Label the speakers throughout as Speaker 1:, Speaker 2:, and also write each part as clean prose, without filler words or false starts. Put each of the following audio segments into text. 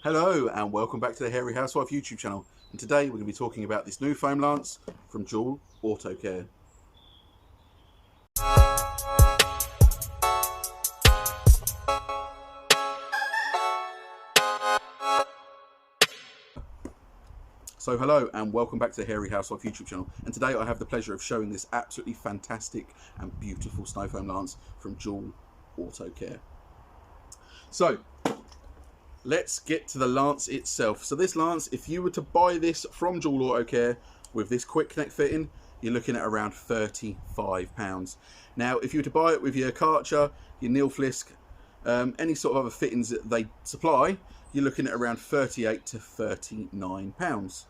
Speaker 1: Hello and welcome back to the Hairy Housewife YouTube channel, and today we're going to be talking about this new foam lance from DUEL Autocare. So hello and welcome back to the Hairy Housewife YouTube channel, and today I have the pleasure of showing this absolutely fantastic and beautiful snow foam lance from DUEL Autocare. So let's get to the lance itself. So this lance, if you were to buy this from DUEL Autocare with this quick connect fitting, you're looking at around £35. Now, if you were to buy it with your Karcher, your Neil Flisk, any sort of other fittings that they supply, you're looking at around £38 to £39.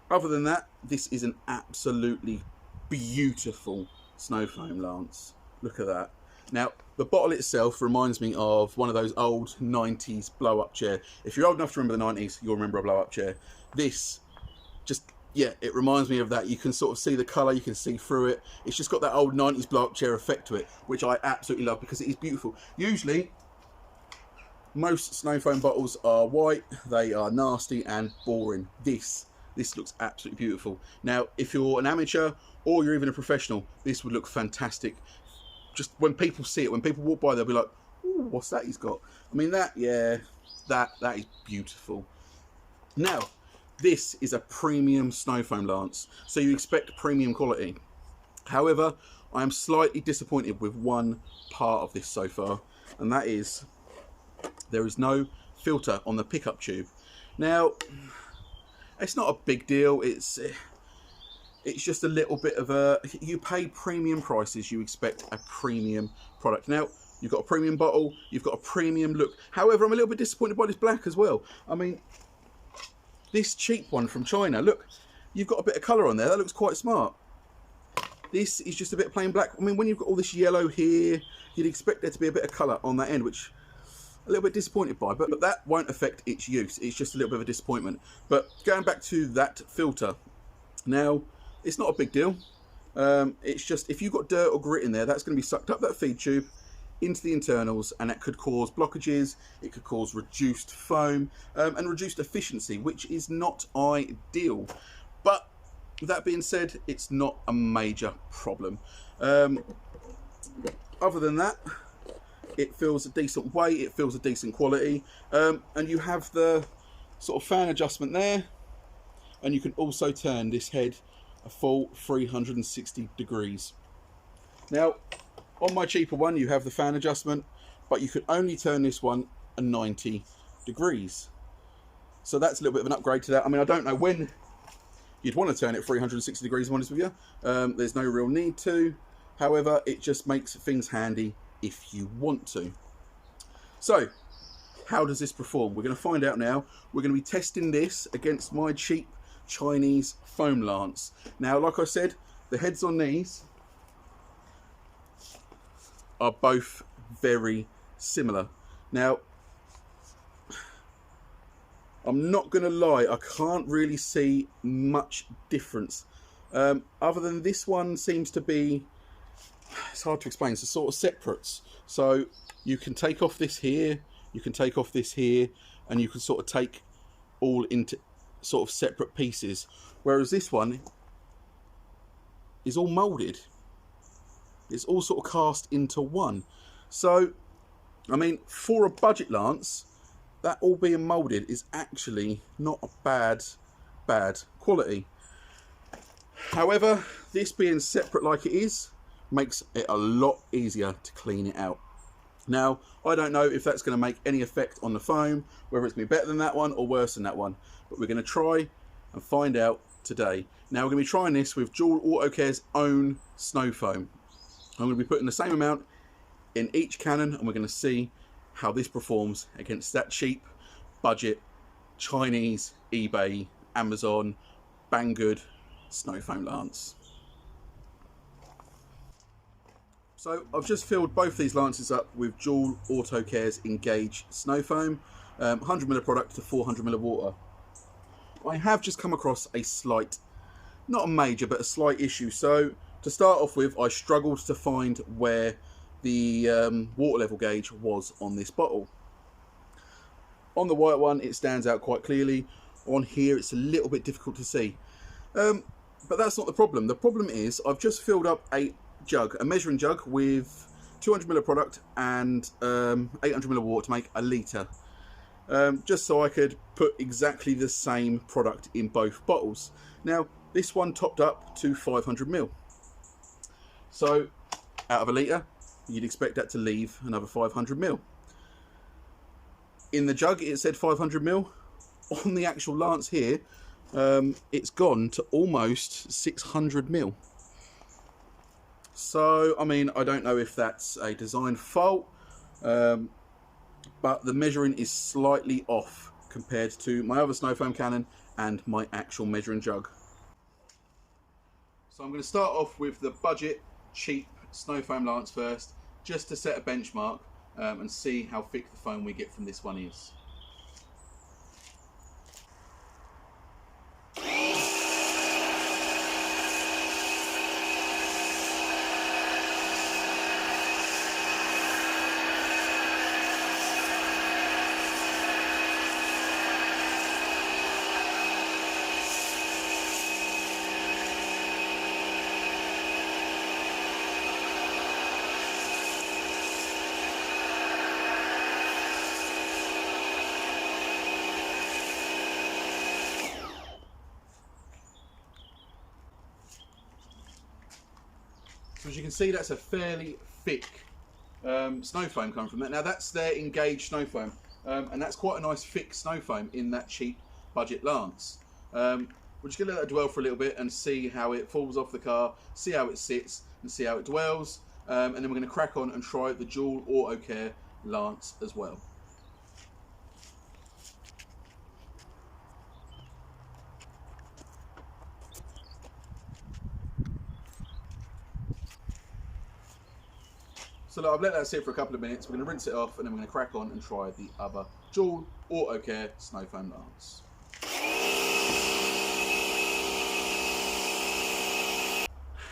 Speaker 1: Other than that, this is an absolutely beautiful snow foam lance. Look at that. Now, the bottle itself reminds me of one of those old 90s blow-up chair. If you're old enough to remember the 90s, you'll remember a blow-up chair. This, yeah, it reminds me of that. You can sort of see the colour, you can see through it. It's just got that old 90s blow-up chair effect to it, which I absolutely love because it is beautiful. Usually, most snow foam bottles are white, they are nasty and boring. This looks absolutely beautiful. Now, if you're an amateur or you're even a professional, this would look fantastic. Just when people see it, when people walk by, they'll be like, "Ooh, what's that he's got?" I mean, that is beautiful. Now, this is a premium snow foam lance, so you expect premium quality. However, I am slightly disappointed with one part of this so far, and that is there is no filter on the pickup tube. Now, it's not a big deal. It's just a little bit of a, you pay premium prices, you expect a premium product. Now, you've got a premium bottle, you've got a premium look. However, I'm a little bit disappointed by this black as well. I mean, this cheap one from China, look, you've got a bit of colour on there, that looks quite smart. This is just a bit of plain black. I mean, when you've got all this yellow here, you'd expect there to be a bit of colour on that end, which I'm a little bit disappointed by, but that won't affect its use. It's just a little bit of a disappointment. But going back to that filter, now, it's not a big deal. It's just if you've got dirt or grit in there, that's going to be sucked up that feed tube into the internals, and that could cause blockages, it could cause reduced foam and reduced efficiency, which is not ideal. But with that being said, it's not a major problem. Other than that, it feels a decent weight, it feels a decent quality, and you have the sort of fan adjustment there, and you can also turn this head a full 360 degrees. Now, on my cheaper one, you have the fan adjustment, but you could only turn this one a 90 degrees. So that's a little bit of an upgrade to that. I mean, I don't know when you'd want to turn it 360 degrees, if I'm honest with you. There's no real need to. However, it just makes things handy if you want to. So, how does this perform? We're going to find out now. We're going to be testing this against my cheap Chinese foam lance. Now, like I said, the heads on these are both very similar. Now, I'm not gonna lie, I can't really see much difference other than this one seems to be, it's hard to explain, it's a sort of separates. So you can take off this here, you can take off this here, and you can sort of take all into sort of separate pieces, whereas this one is all molded. It's all sort of cast into one. So, I mean, for a budget lance, that all being molded is actually not a bad quality. However, this being separate like it is, makes it a lot easier to clean it out. Now, I don't know if that's going to make any effect on the foam, whether it's going to be better than that one or worse than that one, but we're going to try and find out today. Now, we're going to be trying this with DUEL Autocare's own snow foam. I'm going to be putting the same amount in each cannon, and we're going to see how this performs against that cheap, budget, Chinese, eBay, Amazon, Banggood snow foam lance. So I've just filled both these lances up with DUEL Autocare's Engage snow foam, 100ml product to 400ml water. I have just come across a slight, not a major, but a slight issue. So to start off with, I struggled to find where the water level gauge was on this bottle. On the white one, it stands out quite clearly. On here, it's a little bit difficult to see. But that's not the problem. The problem is I've just filled up a measuring jug with 200 ml of product and 800 ml of water to make a litre. Just so I could put exactly the same product in both bottles. Now, this one topped up to 500 ml. So, out of a litre, you'd expect that to leave another 500 ml. In the jug, it said 500 ml. On the actual lance here, it's gone to almost 600 ml. So, I mean, I don't know if that's a design fault, but the measuring is slightly off compared to my other Snowfoam cannon and my actual measuring jug. So I'm going to start off with the budget, cheap Snowfoam lance first, just to set a benchmark and see how thick the foam we get from this one is. So as you can see, that's a fairly thick Snowfoam coming from that. Now that's their engaged Snowfoam, and that's quite a nice thick Snowfoam in that cheap budget lance. We're just going to let that dwell for a little bit and see how it falls off the car, see how it sits and see how it dwells, and then we're going to crack on and try the dual Autocare lance as well. So look, I've let that sit for a couple of minutes. We're going to rinse it off and then we're going to crack on and try the other dual Autocare Snowfoam lance.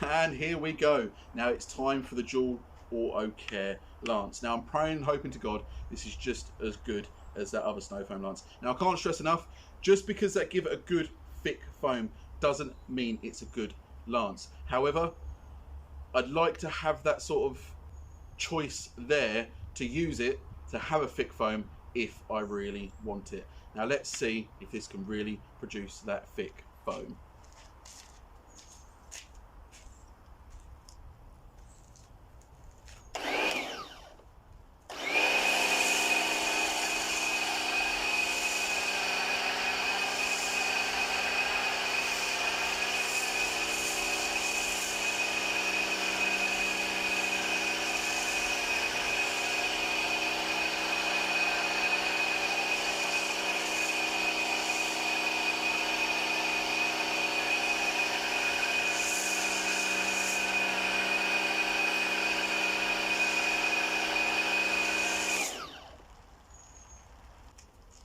Speaker 1: And here we go. Now it's time for the dual Autocare lance. Now I'm praying and hoping to God this is just as good as that other Snowfoam lance. Now I can't stress enough, just because they give it a good thick foam doesn't mean it's a good lance. However, I'd like to have that sort of choice there to use it to have a thick foam if I really want it. Now let's see if this can really produce that thick foam.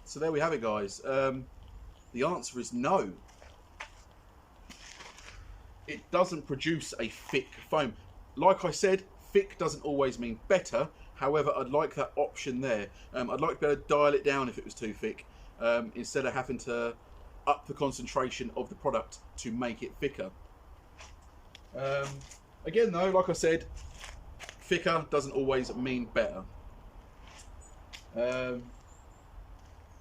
Speaker 1: So there we have it, guys. The answer is no. It doesn't produce a thick foam. Like I said, thick doesn't always mean better. However, I'd like that option there. I'd like to be able to dial it down if it was too thick, instead of having to up the concentration of the product to make it thicker. Again though, like I said, thicker doesn't always mean better.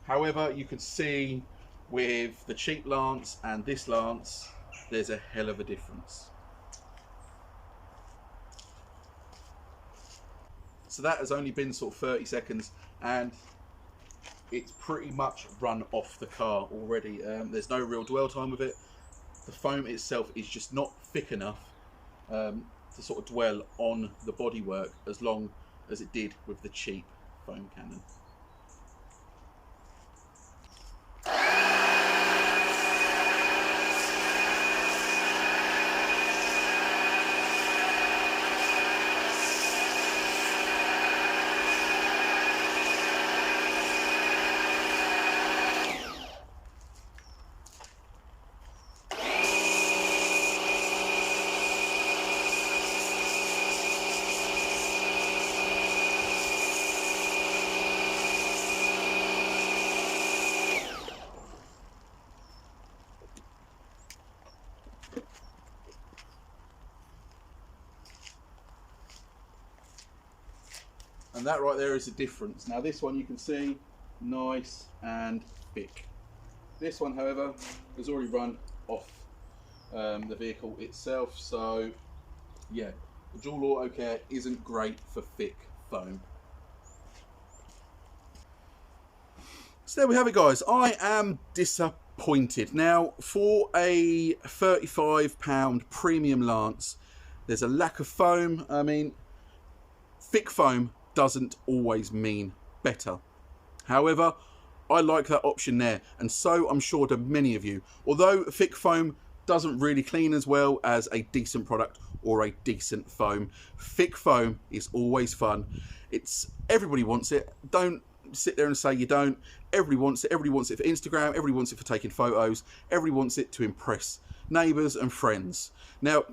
Speaker 1: However, you can see with the cheap lance and this lance, there's a hell of a difference. So that has only been sort of 30 seconds and it's pretty much run off the car already. There's no real dwell time with it. The foam itself is just not thick enough to sort of dwell on the bodywork as long as it did with the cheap foam cannon. And that right there is the difference. Now this one you can see, nice and thick. This one, however, has already run off the vehicle itself. So yeah, the dual Autocare isn't great for thick foam. So there we have it, guys. I am disappointed. Now, for a £35 premium Lance, there's a lack of foam. I mean, thick foam doesn't always mean better. However, I like that option there, and so I'm sure do many of you. Although thick foam doesn't really clean as well as a decent product or a decent foam, thick foam is always fun. Everybody wants it. Don't sit there and say you don't. Everybody wants it. Everybody wants it for Instagram. Everybody wants it for taking photos. Everybody wants it to impress neighbours and friends. Now,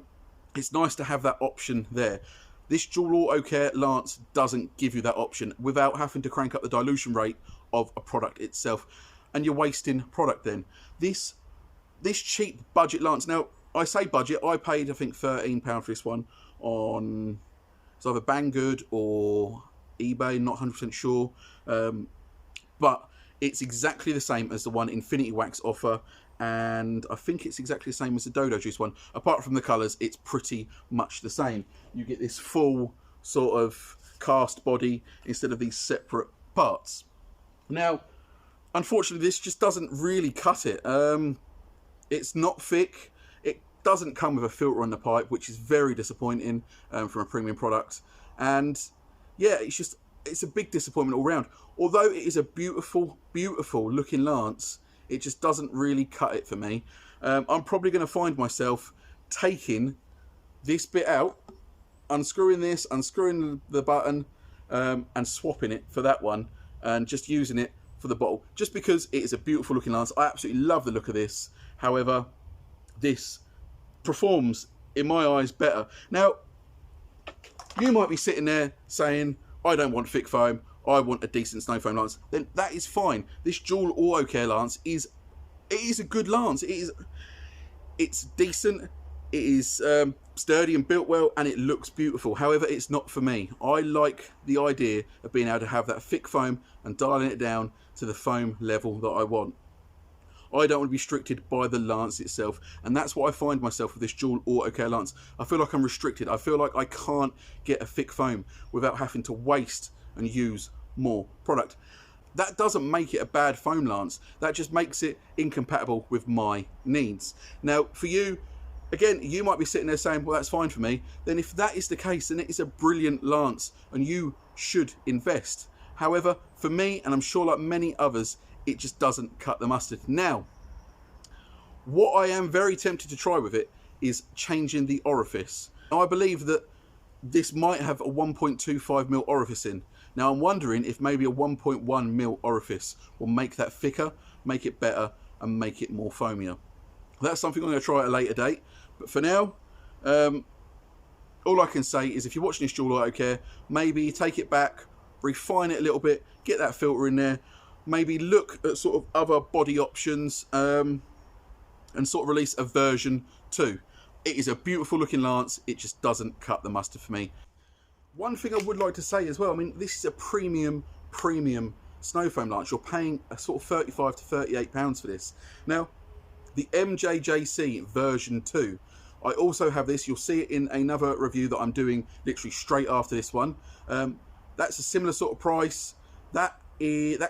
Speaker 1: it's nice to have that option there. This dual Autocare Lance doesn't give you that option without having to crank up the dilution rate of a product itself, and you're wasting product then. This cheap budget Lance, now I say budget, I paid I think £13 for this one on, it's either Banggood or eBay, not 100% sure, but it's exactly the same as the one Infinity Wax offer, and I think it's exactly the same as the Dodo Juice one. Apart from the colours, it's pretty much the same. You get this full sort of cast body instead of these separate parts. Now, unfortunately, this just doesn't really cut it. It's not thick. It doesn't come with a filter on the pipe, which is very disappointing from a premium product. And yeah, it's a big disappointment all round. Although it is a beautiful, beautiful looking Lance, it just doesn't really cut it for me. I'm probably going to find myself taking this bit out, unscrewing this, unscrewing the button, and swapping it for that one, and just using it for the bottle, just because it is a beautiful looking Lance. I absolutely love the look of this. However, this performs in my eyes better. Now, you might be sitting there saying, I don't want thick foam, I want a decent Snowfoam Lance. Then that is fine. This dual Autocare Lance is a good Lance. It's decent, it is sturdy and built well, and it looks beautiful. However, it's not for me. I like the idea of being able to have that thick foam and dialing it down to the foam level that I want. I don't want to be restricted by the Lance itself, and that's what I find myself with this dual Autocare Lance. I feel like I'm restricted. I feel like I can't get a thick foam without having to waste and use more product. That doesn't make it a bad foam Lance. That just makes it incompatible with my needs. Now, for you, again, you might be sitting there saying, well, that's fine for me. Then if that is the case, then it is a brilliant Lance, and you should invest. However, for me, and I'm sure like many others, it just doesn't cut the mustard. Now, what I am very tempted to try with it is changing the orifice. Now, I believe that this might have a 1.25mm orifice in. Now, I'm wondering if maybe a 1.1mm orifice will make that thicker, make it better, and make it more foamier. That's something I'm going to try at a later date. But for now, all I can say is if you're watching this dual Autocare, maybe take it back, refine it a little bit, get that filter in there, maybe look at sort of other body options, and sort of release a version 2. It is a beautiful looking Lance, it just doesn't cut the mustard for me. One thing I would like to say as well, I mean, this is a premium Snowfoam Lance. You're paying a sort of £35 to £38 for this. Now, the MJJC version 2, I also have this. You'll see it in another review that I'm doing literally straight after this one. That's a similar sort of price. That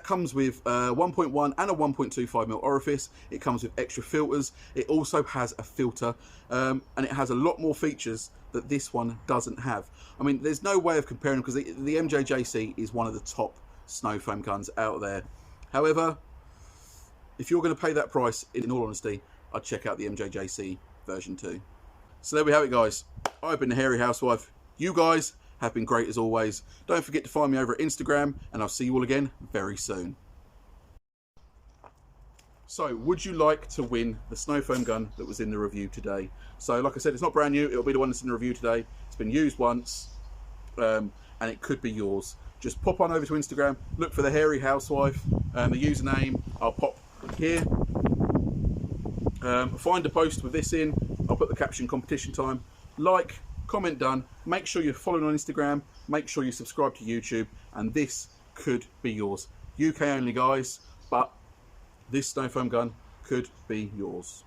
Speaker 1: comes with 1.1 and a 1.25mm orifice. It comes with extra filters. It also has a filter, and it has a lot more features that this one doesn't have. I mean, there's no way of comparing them because the MJJC is one of the top Snowfoam guns out there. However, if you're going to pay that price, in all honesty, I'd check out the MJJC version 2. So there we have it, guys. I've been the Hairy Housewife. You guys have been great as always. Don't forget to find me over at Instagram, and I'll see you all again very soon. So, would you like to win the Snowfoam gun that was in the review today? So, like I said, it's not brand new. It'll be the one that's in the review today. It's been used once, and it could be yours. Just pop on over to Instagram, look for the Hairy Housewife, the username I'll pop here. Find a post with this in. I'll put the caption competition time. Like, comment done. Make sure you're following on Instagram. Make sure you subscribe to YouTube, and this could be yours. UK only, guys, but this Snowfoam gun could be yours.